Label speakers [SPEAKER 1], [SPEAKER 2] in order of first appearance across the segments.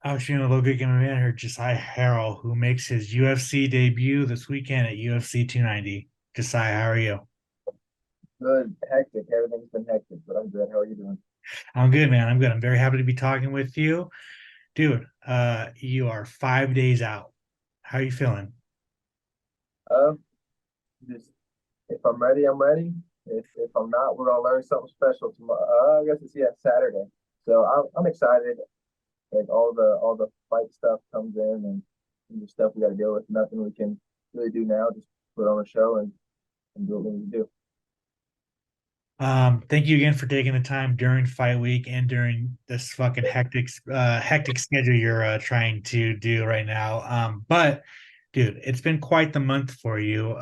[SPEAKER 1] I was shooting a LowKick MMA manager, Josiah Harrell, who makes his UFC debut this weekend at UFC 290. Josiah, how are you?
[SPEAKER 2] Good, hectic. Everything's been hectic, but I'm good. How are you doing?
[SPEAKER 1] I'm good, man. I'm good. I'm very happy to be talking with you. Dude, you are 5 days out. How are you feeling?
[SPEAKER 2] Uh, just if I'm ready, I'm ready. If I'm not, we're gonna learn something special tomorrow. I guess it's Saturday. So I'm excited. Like all the fight stuff comes in and the stuff we got to deal with. Nothing we can really do now. Just put on a show and do what we need to do.
[SPEAKER 1] Thank you again for taking the time during fight week and during this fucking hectic schedule you're trying to do right now. But dude, it's been quite the month for you.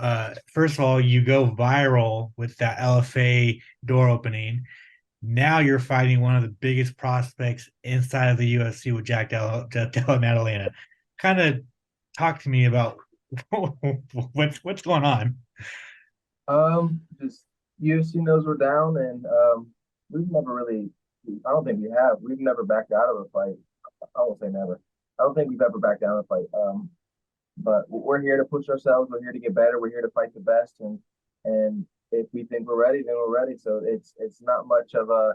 [SPEAKER 1] First of all, you go viral with that LFA door opening. Now you're fighting one of the biggest prospects inside of the UFC with Della Maddalena. Kind of talk to me about what's going on.
[SPEAKER 2] Just UFC knows we're down, and we've never really. I don't think we have. We've never backed out of a fight. I won't say never. I don't think we've ever backed down a fight. But we're here to push ourselves. We're here to get better. We're here to fight the best, and if we think we're ready, then we're ready. So it's not much of a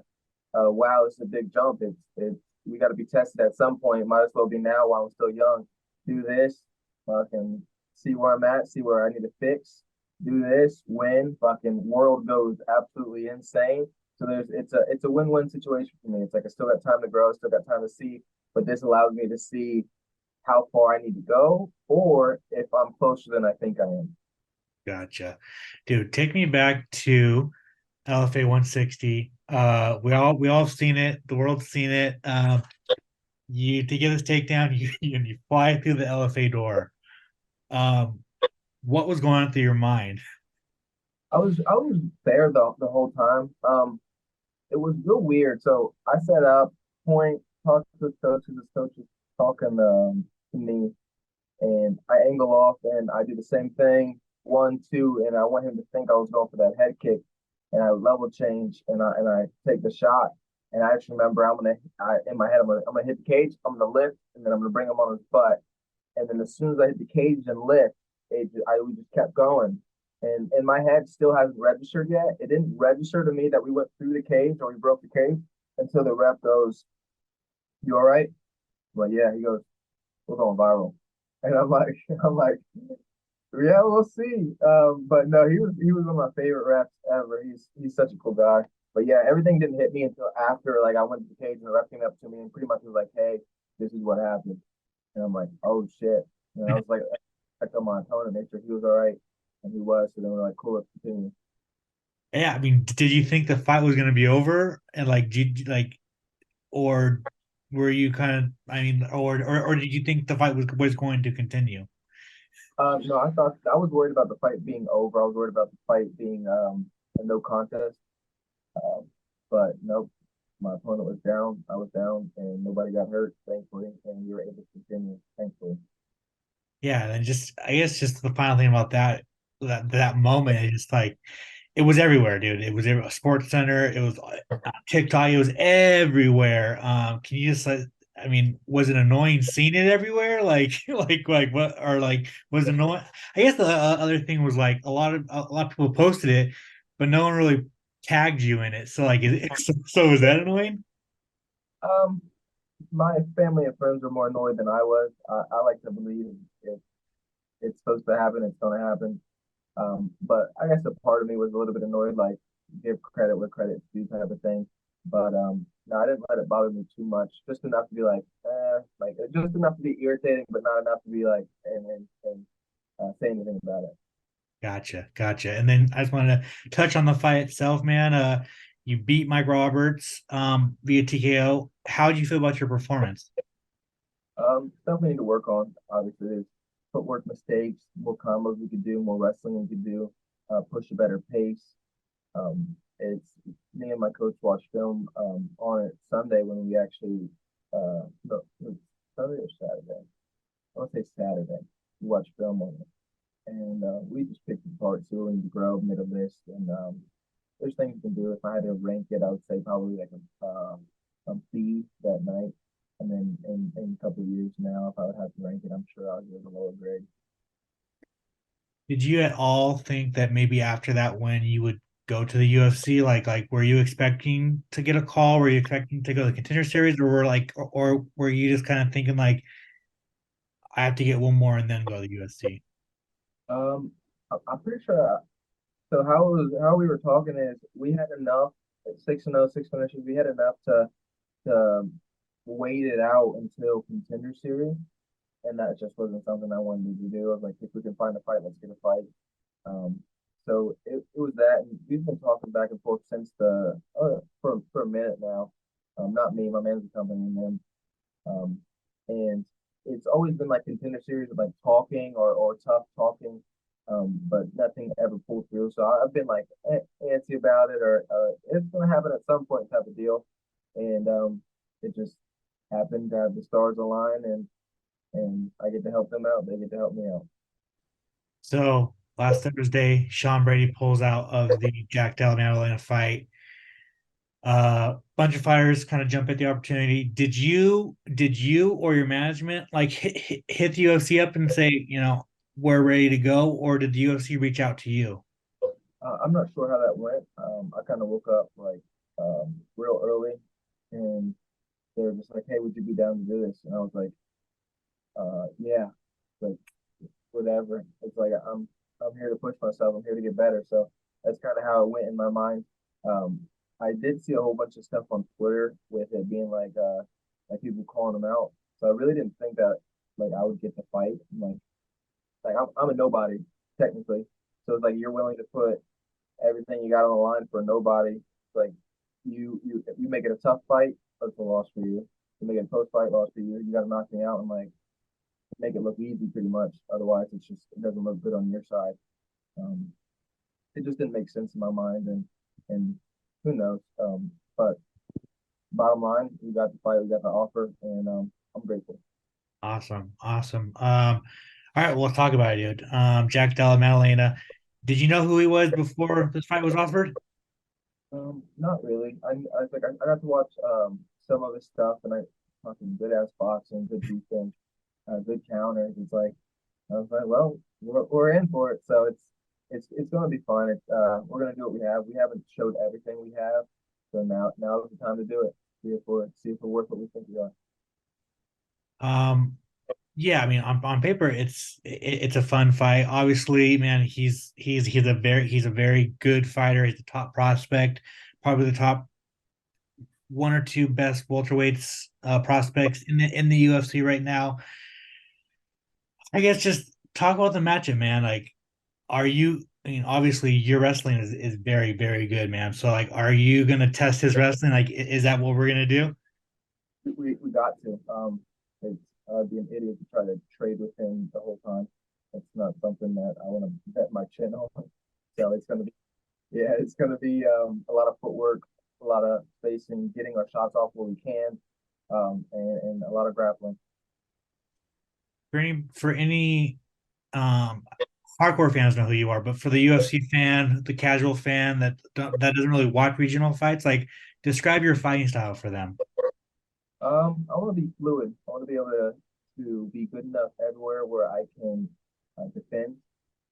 [SPEAKER 2] wow. It's a big jump. It's we got to be tested at some point. Might as well be now while I'm still young. Do this, fucking see where I'm at, see where I need to fix. Do this, win, fucking world goes absolutely insane. So it's a win-win situation for me. It's like I still got time to grow, still got time to see, but this allows me to see how far I need to go, or if I'm closer than I think I am.
[SPEAKER 1] Gotcha. Dude, take me back to LFA 160. We all have seen it. The world's seen it. You to get this takedown, you fly through the LFA door. Um, what was going on through your mind?
[SPEAKER 2] I was there the whole time. It was real weird. So I set up, point, talk to the coaches talking to me, and I angle off and I do the same thing, one, two, and I want him to think I was going for that head kick, and I level change and I take the shot, and I actually remember in my head I'm gonna hit the cage, I'm gonna lift, and then I'm gonna bring him on his butt, and then as soon as I hit the cage and lift, we just kept going. And in my head, still hasn't registered yet. It didn't register to me that we went through the cage or we broke the cage until the ref goes, "You all right?" But yeah, he goes, "We're going viral," and I'm like, I'm like, yeah, we'll see. But no, he was one of my favorite refs ever. He's such a cool guy. But yeah, everything didn't hit me until after like I went to the cage and the ref came up to me and pretty much was like, "Hey, this is what happened." And I'm like, "Oh shit!" And I was like, I told my opponent to make sure he was all right, and he was. So then we're like, "Cool, let's continue."
[SPEAKER 1] Yeah, I mean, did you think the fight was going to be over? And like, did you, like, or were you kind of, I mean, or did you think the fight was going to continue?
[SPEAKER 2] No, I was worried about the fight being over. I was worried about the fight being a no contest. Um, but nope, my opponent was down. I was down, and nobody got hurt, thankfully, and we were able to continue, thankfully.
[SPEAKER 1] Yeah, and then just I guess just the final thing about that moment is just like it was everywhere, dude. It was a Sports Center. It was TikTok. It was everywhere. Can you just like, I mean, was it annoying seeing it everywhere? Like, like what? Or like, was it annoying? I guess the other thing was like a lot of people posted it, but no one really tagged you in it. So like, so is that annoying?
[SPEAKER 2] Um, my family and friends were more annoyed than I was. I like to believe if it's supposed to happen, it's going to happen. But I guess a part of me was a little bit annoyed, like give credit where credit's due type of thing. But no, I didn't let it bother me too much. Just enough to be like just enough to be irritating, but not enough to be like and say anything about it.
[SPEAKER 1] Gotcha, gotcha. And then I just wanted to touch on the fight itself, man. You beat Mike Roberts via TKO. How did you feel about your performance?
[SPEAKER 2] Stuff we need to work on. Obviously, there's footwork mistakes, more combos we could do, more wrestling we could do, push a better pace. It's me and my coach watched film on it Sunday when we actually no, it was Sunday or Saturday. I want to say Saturday. We watched film on it, and we just picked it apart. So we need to grow, made a list, and there's things you can do. If I had to rank it, I would say probably like a B that night. And then in a couple of years now, if I would have to rank it, I'm sure I'll give it a lower grade.
[SPEAKER 1] Did you at all think that maybe after that win you would go to the UFC? Like were you expecting to get a call? Were you expecting to go to the contender series, or or were you just kind of thinking like I have to get one more and then go to the UFC?
[SPEAKER 2] I'm pretty sure. So how we were talking is we had enough at 6-0, six finishes. We had enough to wait it out until contender series, and that just wasn't something I wanted to do. I was like, if we can find a fight, let's get a fight. Um, so it was that, and we've been talking back and forth since the for a minute now. Not me, my management company, and then and it's always been like contender series of like talking or tough talking, but nothing ever pulled through. So I've been like antsy about it, or it's gonna happen at some point type of deal, and it just happened to have the stars align, and I get to help them out. They get to help me out.
[SPEAKER 1] So last Thursday, Sean Brady pulls out of the Jack Della Maddalena fight. Bunch of fighters kind of jump at the opportunity. Did you or your management like hit the UFC up and say, we're ready to go, or did the UFC reach out to you?
[SPEAKER 2] I'm not sure how that went. I kind of woke up like real early, and they were just like, "Hey, would you be down to do this?" And I was like, "Yeah." Like whatever. It's like I'm here to push myself. I'm here to get better. So that's kind of how it went in my mind. Um, I did see a whole bunch of stuff on Twitter with it being like people calling them out. So I really didn't think that like I would get the fight. Like I'm a nobody technically. So it's like you're willing to put everything you got on the line for nobody. It's like if you make it a tough fight, that's a loss for you. You make it a post fight loss for you. You got to knock me out and like make it look easy pretty much. Otherwise, it doesn't look good on your side. Um, it just didn't make sense in my mind, and who knows. But bottom line, we got the fight, we got the offer, and I'm grateful.
[SPEAKER 1] Awesome, awesome. All right, well, let's talk about it, dude. Jack Della Maddalena. Did you know who he was before this fight was offered?
[SPEAKER 2] Not really. I think I got to watch some of his stuff, and I fucking good ass boxing, good defense, good counters. It's like I was like, well, we're in for it, so it's going to be fun. We're going to do what we have. We haven't showed everything we have, so now is the time to do it. See if we're worth what we think we are.
[SPEAKER 1] Um, yeah, I mean, on paper, it's a fun fight. Obviously, man, he's a very good fighter. He's a top prospect, probably the top one or two best welterweights prospects in the UFC right now. I guess just talk about the matchup, man. Like, are you? I mean, obviously, your wrestling is very very good, man. So, like, are you gonna test his wrestling? Like, is that what we're gonna do?
[SPEAKER 2] We got to. It's I'd be an idiot to try to trade with him the whole time. It's not something that I want to bet my chin on. So it's gonna be yeah, it's gonna be a lot of footwork, a lot of spacing, getting our shots off where we can, and a lot of grappling.
[SPEAKER 1] For any um hardcore fans know who you are, but for the UFC fan, the casual fan that doesn't really watch regional fights, like describe your fighting style for them.
[SPEAKER 2] I want to be fluid. I want to be able to be good enough everywhere where I can defend.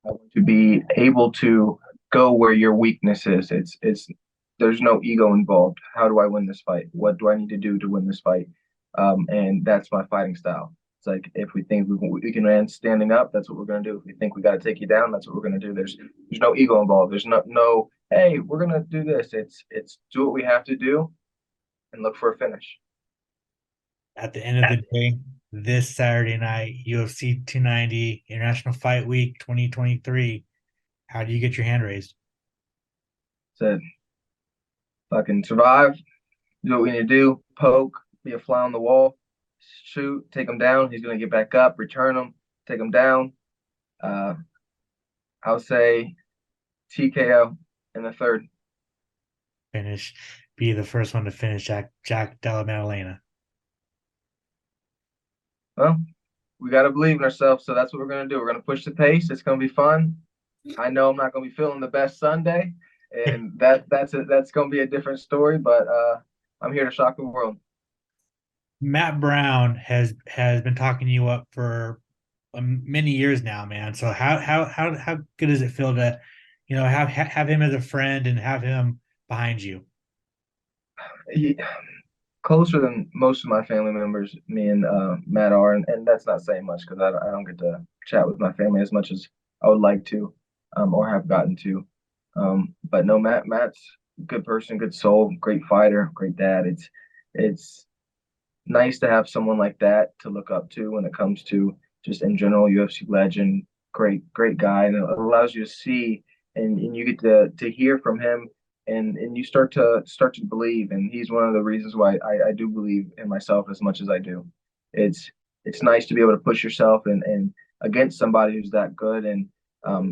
[SPEAKER 2] I want to be able to go where your weakness is. It's there's no ego involved. How do I win this fight? What do I need to do to win this fight? And that's my fighting style. It's like if we think we can land standing up, that's what we're gonna do. If we think we got to take you down, that's what we're gonna do. There's no ego involved. There's no hey, we're gonna do this. It's do what we have to do and look for a finish.
[SPEAKER 1] At the end of the day, this Saturday night, UFC 290 International Fight Week 2023. How do you get your hand raised?
[SPEAKER 2] Said fucking survive, do what we need to do, poke, be a fly on the wall, shoot, take him down. He's going to get back up, return him, take him down. Uh, I'll say TKO in the third.
[SPEAKER 1] Finish, be the first one to finish Jack Della Maddalena.
[SPEAKER 2] Well, we got to believe in ourselves. So that's what we're going to do. We're going to push the pace. It's going to be fun. I know I'm not going to be feeling the best Sunday, and that's going to be a different story. But I'm here to shock the world.
[SPEAKER 1] Matt Brown has been talking you up for many years now, man. So how good does it feel to, have him as a friend and have him behind you?
[SPEAKER 2] He, closer than most of my family members, me and Matt are, and that's not saying much because I don't get to chat with my family as much as I would like to, or have gotten to. But no, Matt's a good person, good soul, great fighter, great dad. It's nice to have someone like that to look up to when it comes to just in general UFC legend, great guy, and it allows you to see and you get to hear from him and you start to believe, and he's one of the reasons why I do believe in myself as much as I do. It's it's nice to be able to push yourself and against somebody who's that good and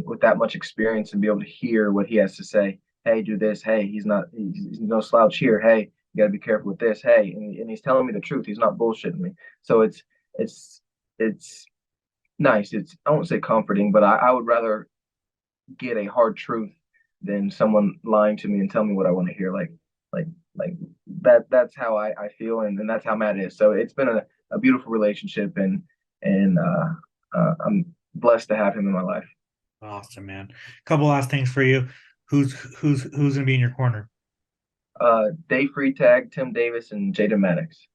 [SPEAKER 2] with that much experience and be able to hear what he has to say. Hey, do this. Hey, he's no slouch here. Hey, you got to be careful with this. Hey, and he's telling me the truth. He's not bullshitting me. So it's it's nice. It's I won't say comforting, but I would rather get a hard truth than someone lying to me and tell me what I want to hear. Like like that's how I feel and that's how Matt is. So it's been a beautiful relationship and I'm blessed to have him in my life.
[SPEAKER 1] Awesome, man. Couple last things for you. Who's gonna be in your corner?
[SPEAKER 2] Dave Freetag, Tim Davis, and Jaden Maddox.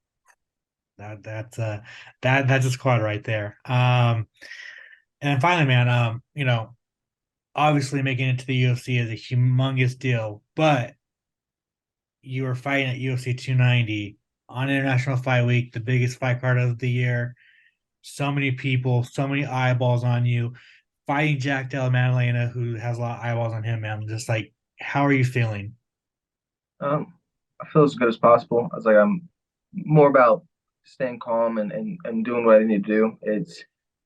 [SPEAKER 1] That's a squad right there. And finally, man, obviously making it to the UFC is a humongous deal, but you were fighting at UFC 290 on International Fight Week, the biggest fight card of the year. So many people, so many eyeballs on you, fighting Jack Della Maddalena, who has a lot of eyeballs on him, man. Just like, how are you feeling?
[SPEAKER 2] I feel as good as possible. I was like, I'm more about staying calm and doing what I need to do.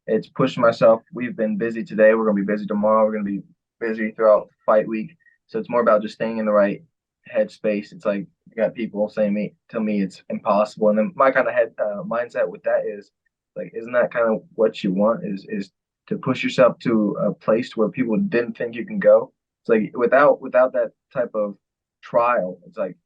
[SPEAKER 2] It's pushing myself. We've been busy today. We're gonna be busy tomorrow. We're gonna be busy throughout fight week. So it's more about just staying in the right headspace. It's like you got people saying me tell me it's impossible, and then my kind of head mindset with that is like, isn't that kind of what you want? Is to push yourself to a place where people didn't think you can go. It's like without that type of trial, it's like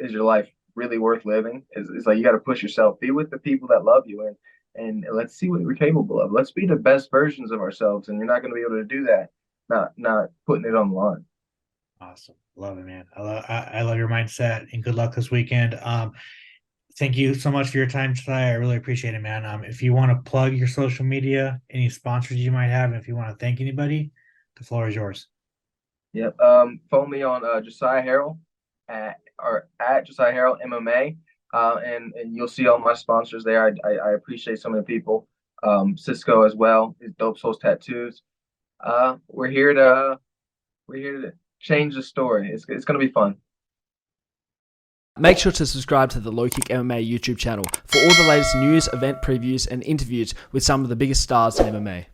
[SPEAKER 2] is your life really worth living? It's like you got to push yourself. Be with the people that love you, and let's see what we're capable of. Let's be the best versions of ourselves, and you're not going to be able to do that not putting it on the line.
[SPEAKER 1] Awesome. Love it, man. I love your mindset and good luck this weekend. Thank you so much for your time today. I really appreciate it, man. If you want to plug your social media, any sponsors you might have, and if you want to thank anybody, the floor is yours.
[SPEAKER 2] Yep. Follow me on Josiah Harrell at Josiah Harrell MMA, and you'll see all my sponsors there. I appreciate some of the people. Cisco as well. His Dope Souls Tattoos. Uh, we're here to we're here to change the story. It's gonna be fun.
[SPEAKER 3] Make sure to subscribe to the LowKick MMA YouTube channel for all the latest news, event previews, and interviews with some of the biggest stars in MMA.